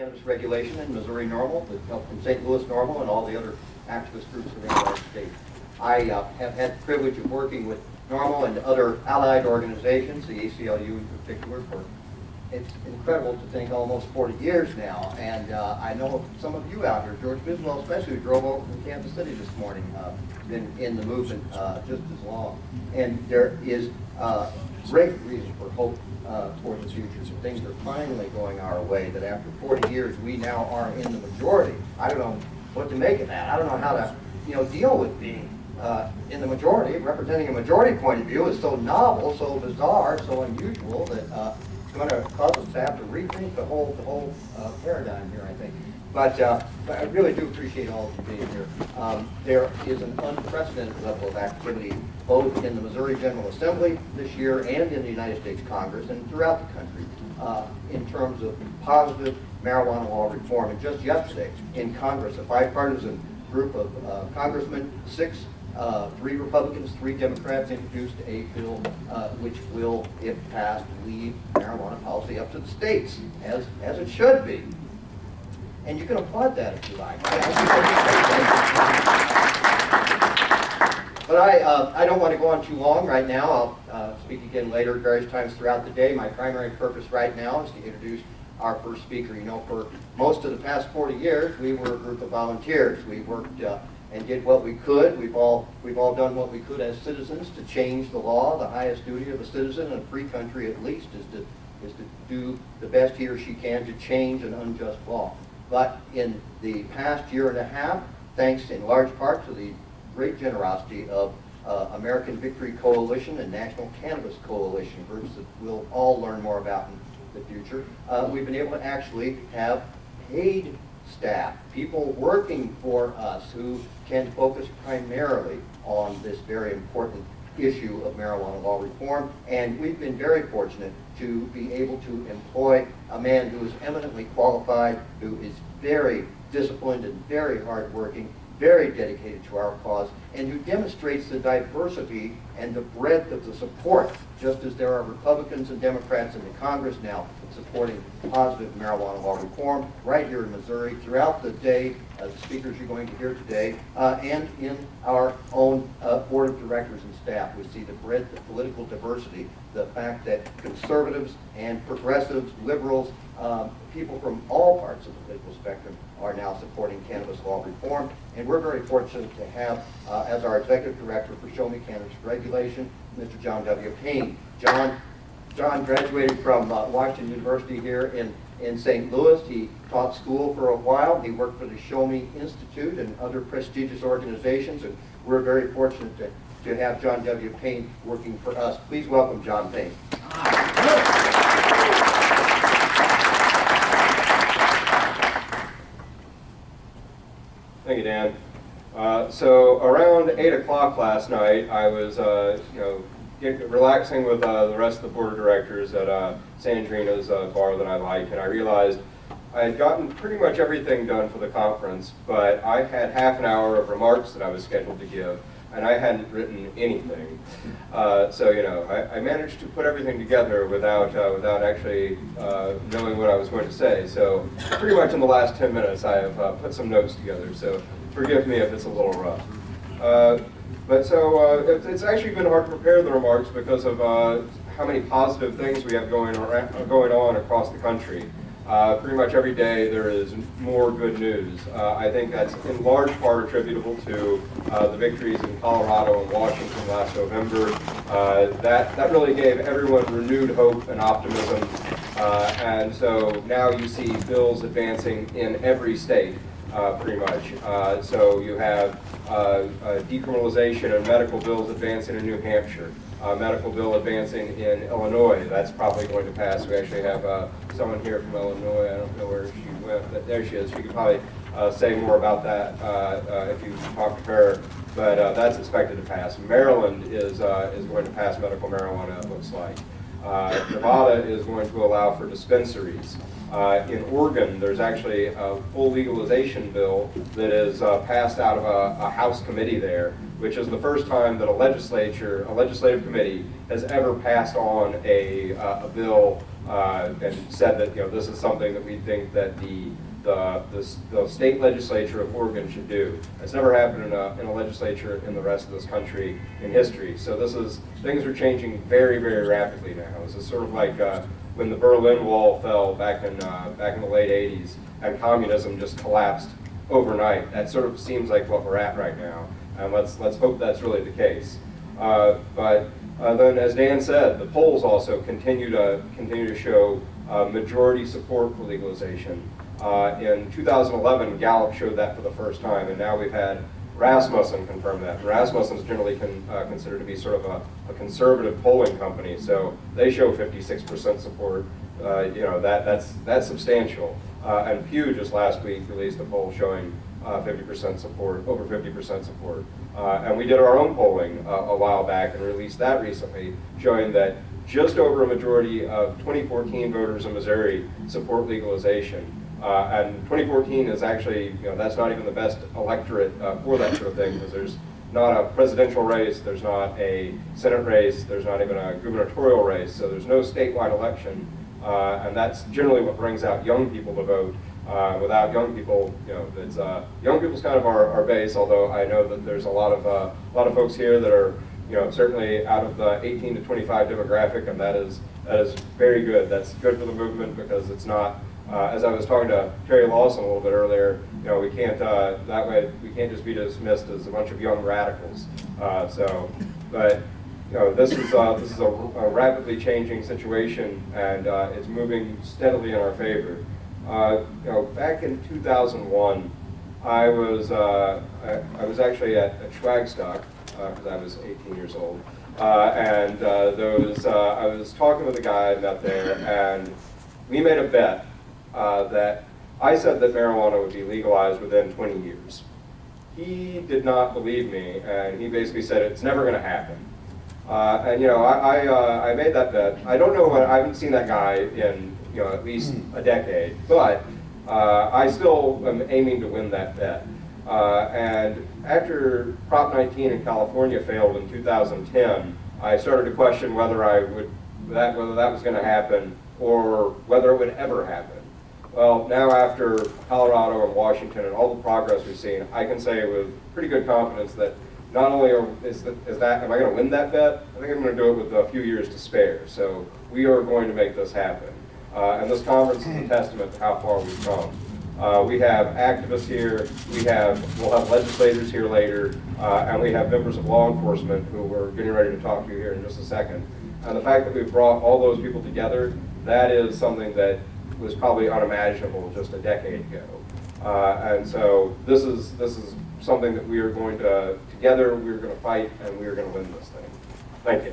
cannabis regulation in Missouri NORML, with help from St. Louis NORML and all the other activist groups around our state. I have had the privilege of working with NORML and other allied organizations, the ACLU in particular, for it's incredible to think almost 40 years now. And I know some of you out here, George Biswell especially, who drove over from Kansas City this morning, been in the movement just as long. And there is great reason for hope for the future. So things are finally going our way, that after 40 years we now are in the majority. I don't know what to make of that. I don't know how to deal with being in the majority. Representing a majority point of view is so novel, so bizarre, so unusual that it's going to cause us to have to rethink the whole paradigm here, I think. But I really do appreciate all of you being here. There is an unprecedented level of activity both in the Missouri General Assembly this year and in the United States Congress and throughout the country in terms of positive marijuana law reform. And just yesterday in Congress, a bipartisan group of congressmen, 3 Republicans, 3 Democrats, introduced a bill which will, if passed, leave marijuana policy up to the states, as it should be. And you can applaud that if you like. But I don't want to go on too long right now. I'll speak again later at various times throughout the day. My primary purpose right now is to introduce our first speaker. For most of the past 40 years, we were a group of volunteers. We worked and did what we could. We've all done what we could as citizens to change the law. The highest duty of a citizen in a free country, at least, is to do the best he or she can to change an unjust law. But in the past year and a half, thanks in large part to the great generosity of American Victory Coalition and National Cannabis Coalition, groups that we'll all learn more about in the future, we've been able to actually have paid staff, people working for us who can focus primarily on this very important issue of marijuana law reform. And we've been very fortunate to be able to employ a man who is eminently qualified, who is very disciplined and very hardworking, very dedicated to our cause, and who demonstrates the diversity and the breadth of the support, just as there are Republicans and Democrats in the Congress now supporting positive marijuana law reform right here in Missouri throughout the day, the speakers you're going to hear today, and in our own board of directors and staff. We see the breadth of political diversity, the fact that conservatives and progressives, liberals, people from all parts of the political spectrum are now supporting cannabis law reform. And we're very fortunate to have as our executive director for Show Me Cannabis Regulation, Mr. John W. Payne. John graduated from Washington University here in St. Louis. He taught school for a while. He worked for the Show Me Institute and other prestigious organizations, and we're very fortunate to have John W. Payne working for us. Please welcome John Payne. Thank you, Dan. So around 8 o'clock last night, I was, relaxing with the rest of the board of directors at Sandrina's bar that I like, and I realized I had gotten pretty much everything done for the conference, but I had half an hour of remarks that I was scheduled to give, and I hadn't written anything. I managed to put everything together without actually knowing what I was going to say. So pretty much in the last 10 minutes, I have put some notes together. So forgive me if it's a little rough. It's actually been hard to prepare the remarks because of how many positive things we have going on across the country. Pretty much every day there is more good news. I think that's in large part attributable to the victories in Colorado and Washington last November. That really gave everyone renewed hope and optimism. And so now you see bills advancing in every state, pretty much. So you have decriminalization and medical bills advancing in New Hampshire. Medical bill advancing in Illinois. That's probably going to pass. We actually have someone here from Illinois. I don't know where she went, but there she is. She could probably say more about that if you talk to her. But that's expected to pass. Maryland is going to pass medical marijuana, it looks like. Nevada is going to allow for dispensaries. In Oregon, there's actually a full legalization bill that is passed out of a House committee there, which is the first time that a legislative committee has ever passed on a bill and said that this is something that we think that the state legislature of Oregon should do. It's never happened in a legislature in the rest of this country in history. So things are changing very, very rapidly now. This is sort of like when the Berlin Wall fell back in the late 80s and communism just collapsed overnight. That sort of seems like what we're at right now, and let's hope that's really the case. But then, as Dan said, the polls also continue to show majority support for legalization. In 2011, Gallup showed that for the first time, and now we've had Rasmussen confirm that. Rasmussen is generally considered to be sort of a conservative polling company, so they show 56% support. That's substantial. And Pew just last week released a poll showing 50% support, over 50% support. And we did our own polling a while back and released that recently, showing that just over a majority of 2014 voters in Missouri support legalization. And 2014 is actually, that's not even the best electorate for that sort of thing, because there's not a presidential race, there's not a Senate race, there's not even a gubernatorial race, so there's no statewide election. And that's generally what brings out young people to vote. Without young people, it's young people's kind of our base. Although I know that there's a lot of folks here that are, certainly out of the 18 to 25 demographic, and that is very good. That's good for the movement because it's not. As I was talking to Terry Lawson a little bit earlier, we can't that way we can't just be dismissed as a bunch of young radicals. But this is a rapidly changing situation, and it's moving steadily in our favor. Back in 2001, I was actually at Schwagstock because I was 18 years old, and I was talking with a guy I met there, and we made a bet that I said that marijuana would be legalized within 20 years. He did not believe me, and he basically said it's never going to happen. I made that bet. I don't know I haven't seen that guy in at least a decade, but I still am aiming to win that bet. And after Prop 19 in California failed in 2010, I started to question whether that was going to happen or whether it would ever happen. Well, now after Colorado and Washington and all the progress we've seen, I can say with pretty good confidence that not only am I going to win that bet, I think I'm going to do it with a few years to spare. So we are going to make this happen. And this conference is a testament to how far we've come. We have activists here, we'll have legislators here later, and we have members of law enforcement who we're getting ready to talk to here in just a second. And the fact that we've brought all those people together, that is something that was probably unimaginable just a decade ago. And so this is something that we are going to, together, we're going to fight and we're going to win this thing. Thank you.